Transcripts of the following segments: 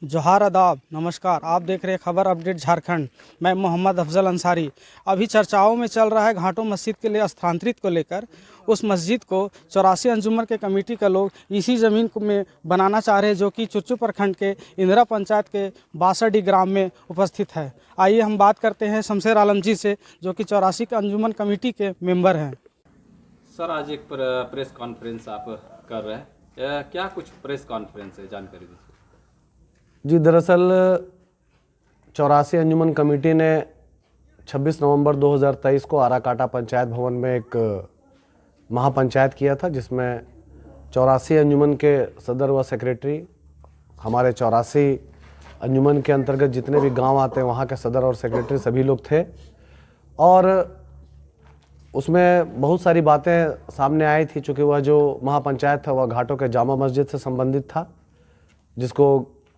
जोहार अदाब नमस्कार। आप देख रहे हैं खबर अपडेट झारखंड। मैं मोहम्मद अफजल अंसारी। अभी चर्चाओं में चल रहा है घाटों मस्जिद के लिए स्थानांतरित को लेकर। उस मस्जिद को 84 अंजुमन के कमेटी के लोग इसी ज़मीन को में बनाना चाह रहे हैं, जो कि चुरचू प्रखंड के इंदिरा पंचायत के बासडी ग्राम में उपस्थित है। आइए हम बात करते हैं शमशेर आलम जी से, जो कि 84 के अंजुमन कमेटी के मेंबर हैं। सर, आज एक प्रेस कॉन्फ्रेंस आप कर रहे हैं, क्या कुछ प्रेस कॉन्फ्रेंस है, जानकारी दीजिए। जी, दरअसल 84 अंजुमन कमेटी ने 26 नवंबर 2023 को आराकाटा पंचायत भवन में एक महापंचायत किया था, जिसमें 84 अंजुमन के सदर व सेक्रेटरी, हमारे 84 अंजुमन के अंतर्गत जितने भी गांव आते हैं वहां के सदर और सेक्रेटरी सभी लोग थे। और उसमें बहुत सारी बातें सामने आई थी, चूँकि वह जो महापंचायत था वह घाटों के जामा मस्जिद से संबंधित था, जिसको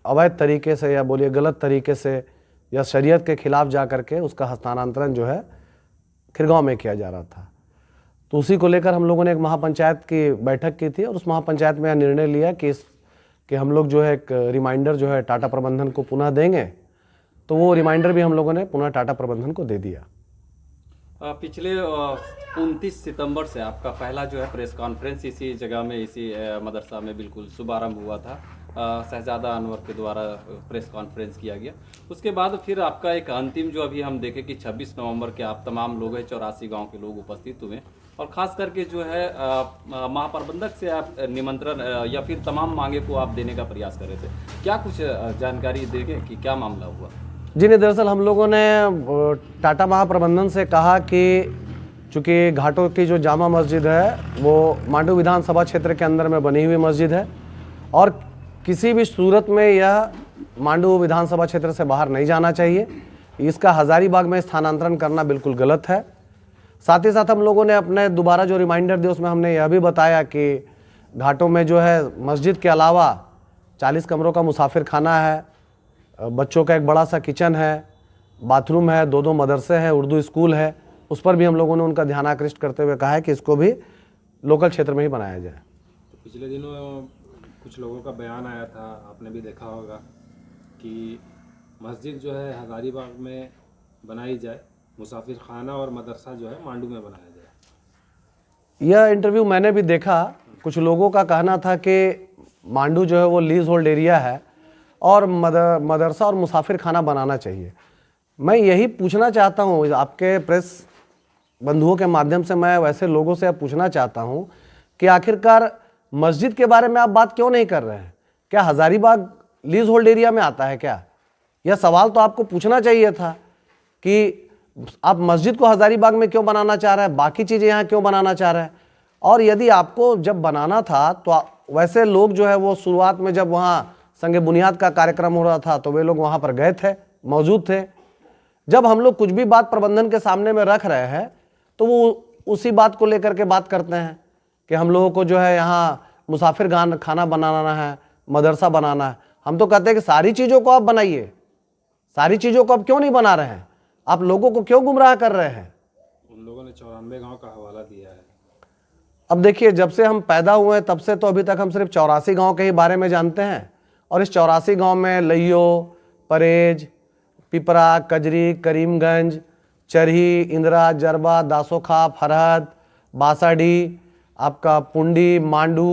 अवैध तरीके से या बोलिए गलत तरीके से या शरीयत के खिलाफ जा करके उसका हस्तांतरण जो है खिरगांव में किया जा रहा था। तो उसी को लेकर हम लोगों ने एक महापंचायत की बैठक की थी और उस महापंचायत में यह निर्णय लिया कि हम लोग जो है एक रिमाइंडर जो है टाटा प्रबंधन को पुनः देंगे। तो वो रिमाइंडर भी हम लोगों ने पुनः टाटा प्रबंधन को दे दिया। पिछले 29 सितंबर से आपका पहला जो है प्रेस कॉन्फ्रेंस इसी जगह में, इसी मदरसा में बिल्कुल शुभारंभ हुआ था। शहजादा अनवर के द्वारा प्रेस कॉन्फ्रेंस किया गया। उसके बाद फिर आपका एक अंतिम जो अभी हम देखें कि 26 नवंबर के आप तमाम लोग हैं, 84 गांव के लोग उपस्थित हुए, और ख़ास करके जो है महाप्रबंधक से आप निमंत्रण या फिर तमाम मांगे को आप देने का प्रयास कर रहे थे। क्या कुछ जानकारी देंगे कि क्या मामला हुआ? जी नहीं, दरअसल हम लोगों ने टाटा महाप्रबंधन से कहा कि चूँकि घाटों की जो जामा मस्जिद है वो मांडू विधानसभा क्षेत्र के अंदर में बनी हुई मस्जिद है और किसी भी सूरत में यह मांडू विधानसभा क्षेत्र से बाहर नहीं जाना चाहिए। इसका हज़ारीबाग में स्थानांतरण करना बिल्कुल गलत है। साथ ही साथ हम लोगों ने अपने दोबारा जो रिमाइंडर दिया उसमें हमने यह भी बताया कि घाटों में जो है मस्जिद के अलावा 40 कमरों का मुसाफिर खाना है, बच्चों का एक बड़ा सा किचन है, बाथरूम है, 2 मदरसे हैं, उर्दू स्कूल है। उस पर भी हम लोगों ने उनका ध्यान आकृष्ट करते हुए कहा है कि इसको भी लोकल क्षेत्र में ही बनाया जाए। तो पिछले दिनों कुछ लोगों का बयान आया था, आपने भी देखा होगा, कि मस्जिद जो है हज़ारीबाग में बनाई जाए, मुसाफिर खाना और मदरसा जो है मांडू में बनाया जाए। यह इंटरव्यू मैंने भी देखा। कुछ लोगों का कहना था कि मांडू जो है वो लीज होल्ड एरिया है और मदरसा और मुसाफिर खाना बनाना चाहिए। मैं यही पूछना चाहता हूँ, आपके प्रेस बंधुओं के माध्यम से मैं वैसे लोगों से पूछना चाहता हूँ कि आखिरकार मस्जिद के बारे में आप बात क्यों नहीं कर रहे हैं? क्या हज़ारीबाग लीज होल्ड एरिया में आता है क्या? यह सवाल तो आपको पूछना चाहिए था कि आप मस्जिद को हज़ारीबाग में क्यों बनाना चाह रहे हैं, बाकी चीज़ें यहाँ क्यों बनाना चाह रहे हैं। और यदि आपको जब बनाना था तो वैसे लोग जो है वो शुरुआत में जब वहाँ संगे बुनियाद का कार्यक्रम हो रहा था तो वे लोग वहाँ पर गए थे, मौजूद थे। जब हम लोग कुछ भी बात प्रबंधन के सामने में रख रहे हैं तो वो उसी बात को लेकर के बात करते हैं कि हम लोगों को जो है यहाँ मुसाफिर खाना बनाना है, मदरसा बनाना है। हम तो कहते हैं कि सारी चीज़ों को आप बनाइए, सारी चीज़ों को आप क्यों नहीं बना रहे हैं? आप लोगों को क्यों गुमराह कर रहे हैं? उन लोगों ने 94 गांव का हवाला दिया है। अब देखिए, जब से हम पैदा हुए तब से तो अभी तक हम सिर्फ 84 गांव के ही बारे में जानते हैं। और इस 84 गांव में लइयो, परेज, पिपरा, कजरी, करीमगंज, चरही, इंदिरा, जरबा, दासोखा, फरहद, बासाडी, आपका पुंडी, मांडू,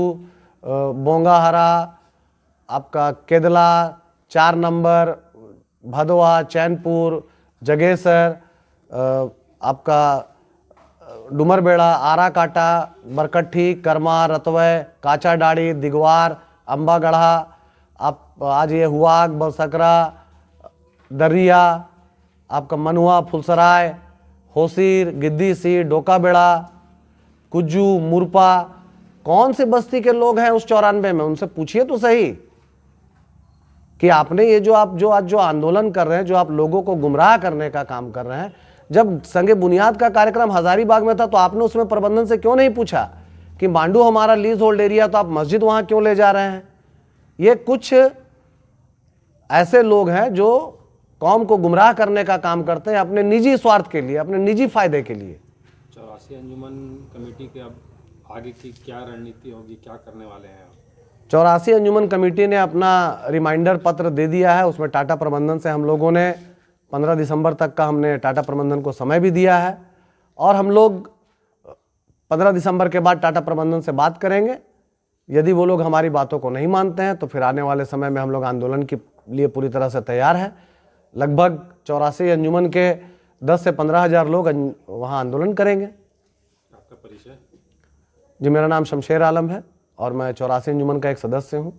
बोंगाहरा, आपका केदला, 4 नंबर, भदवा, चैनपुर, जगेसर, आपका डुमरबेड़ा, आराकाटा, बरकट्ठी, कर्मा, रतवै, काचा डाड़ी, दिगवार, अम्बागढ़ा, आप आज ये हुआग, बलसकरा, दरिया, आपका मनुआ, फुलसराय, होसीर, गिद्दी, डोकाबेड़ा, कुज्जू, मुरपा। कौन सी बस्ती के लोग हैं उस 94 में? उनसे पूछिए तो सही कि आपने ये जो आज जो आंदोलन कर रहे हैं, जो आप लोगों को गुमराह करने का काम कर रहे हैं, जब संगे बुनियाद का कार्यक्रम हज़ारीबाग में था तो आपने उसमें प्रबंधन से क्यों नहीं पूछा कि मांडू हमारा लीज होल्ड एरिया, तो आप मस्जिद वहां क्यों ले जा रहे हैं? ये कुछ ऐसे लोग हैं जो कौम को गुमराह करने का काम करते हैं अपने निजी स्वार्थ के लिए, अपने निजी फायदे के लिए। 84 अंजुमन कमेटी के अब आगे की क्या रणनीति होगी, क्या करने वाले हैं आप? 84 अंजुमन कमेटी ने अपना रिमाइंडर पत्र दे दिया है। उसमें टाटा प्रबंधन से हम लोगों ने 15 दिसंबर तक का हमने टाटा प्रबंधन को समय भी दिया है और हम लोग 15 दिसंबर के बाद टाटा प्रबंधन से बात करेंगे। यदि वो लोग हमारी बातों को नहीं मानते हैं तो फिर आने वाले समय में हम लोग आंदोलन के लिए पूरी तरह से तैयार हैं। लगभग 84 अंजुमन के 10 से 15 हज़ार लोग वहाँ आंदोलन करेंगे। आपका परिचय? जी, मेरा नाम शमशेर आलम है और मैं 84 अंजुमन का एक सदस्य हूँ।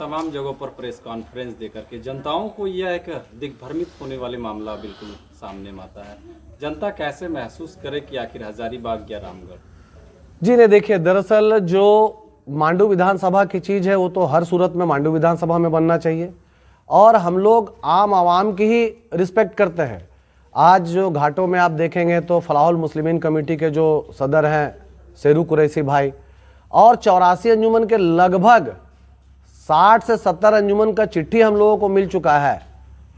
तमाम जगहों पर प्रेस कॉन्फ्रेंस देकर के जनताओं को यह एक दिग्भ्रमित होने वाले मामला बिल्कुल सामने में आता है। जनता कैसे महसूस करे कि आखिर हजारीबाग या रामगढ़? जी ने देखिए, दरअसल जो मांडू विधानसभा की चीज़ है वो तो हर सूरत में मांडू विधानसभा में बनना चाहिए और हम लोग आम आवाम की ही रिस्पेक्ट करते हैं। आज जो घाटों में आप देखेंगे तो फलाहुल मुस्लिमीन कमेटी के जो सदर हैं शेरू कुरैशी भाई और 84 अंजुमन के लगभग 60 से 70 अंजुमन का चिट्ठी हम लोगों को मिल चुका है।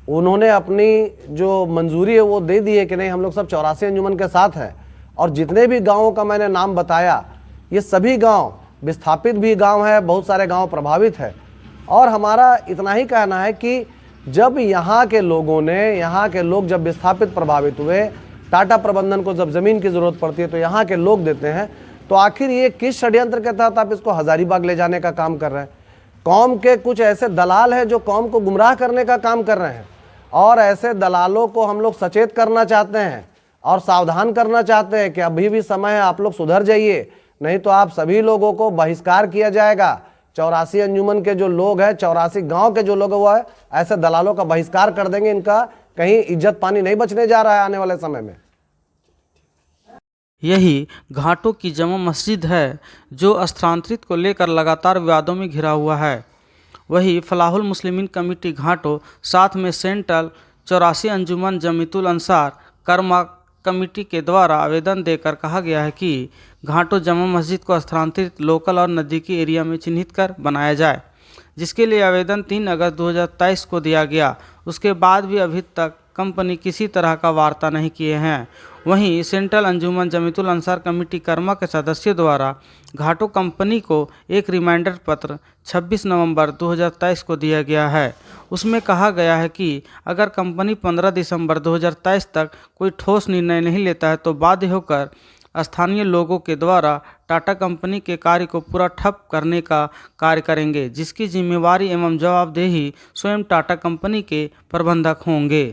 उन्होंने अपनी जो मंजूरी है वो दे दी है कि नहीं, हम लोग सब 84 अंजुमन के साथ हैं। और जितने भी गांवों का मैंने नाम बताया ये सभी गांव विस्थापित भी गांव है, बहुत सारे गांव प्रभावित है। और हमारा इतना ही कहना है कि जब यहाँ के लोग जब विस्थापित प्रभावित हुए, टाटा प्रबंधन को जब ज़मीन की ज़रूरत पड़ती है तो यहाँ के लोग देते हैं, तो आखिर ये किस षड्यंत्र के तहत आप इसको हजारीबाग ले जाने का काम कर रहे हैं? कौम के कुछ ऐसे दलाल हैं जो कौम को गुमराह करने का काम कर रहे हैं और ऐसे दलालों को हम लोग सचेत करना चाहते हैं और सावधान करना चाहते हैं कि अभी भी समय है, आप लोग सुधर जाइए, नहीं तो आप सभी लोगों को बहिष्कार किया जाएगा। 84 अंजुमन के जो लोग हैं, 84 गांव के जो लोग हैं, वो है ऐसे दलालों का बहिष्कार कर देंगे। इनका कहीं इज्जत पानी नहीं बचने जा रहा है आने वाले समय में। यही घाटों की जमा मस्जिद है जो स्थानांतरित को लेकर लगातार विवादों में घिरा हुआ है। वही फलाहुल मुस्लिमीन कमेटी घाटों, साथ में सेंट्रल 84 अंजुमन जमीतुल अंसार कर्मा कमेटी के द्वारा आवेदन देकर कहा गया है कि घाटों जमा मस्जिद को स्थानांतरित लोकल और नज़दीकी एरिया में चिन्हित कर बनाया जाए, जिसके लिए आवेदन 3 अगस्त 2023 को दिया गया। उसके बाद भी अभी तक कंपनी किसी तरह का वार्ता नहीं किए हैं। वहीं सेंट्रल अंजुमन जमीतुल अंसार कमेटी कर्मा के सदस्यों द्वारा घाटों कंपनी को एक रिमाइंडर पत्र 26 नवंबर 2023 को दिया गया है। उसमें कहा गया है कि अगर कंपनी 15 दिसंबर 2023 तक कोई ठोस निर्णय नहीं लेता है तो बाध्य होकर स्थानीय लोगों के द्वारा टाटा कंपनी के कार्य को पूरा ठप करने का कार्य करेंगे, जिसकी जिम्मेवारी एवं जवाबदेही स्वयं टाटा कंपनी के प्रबंधक होंगे।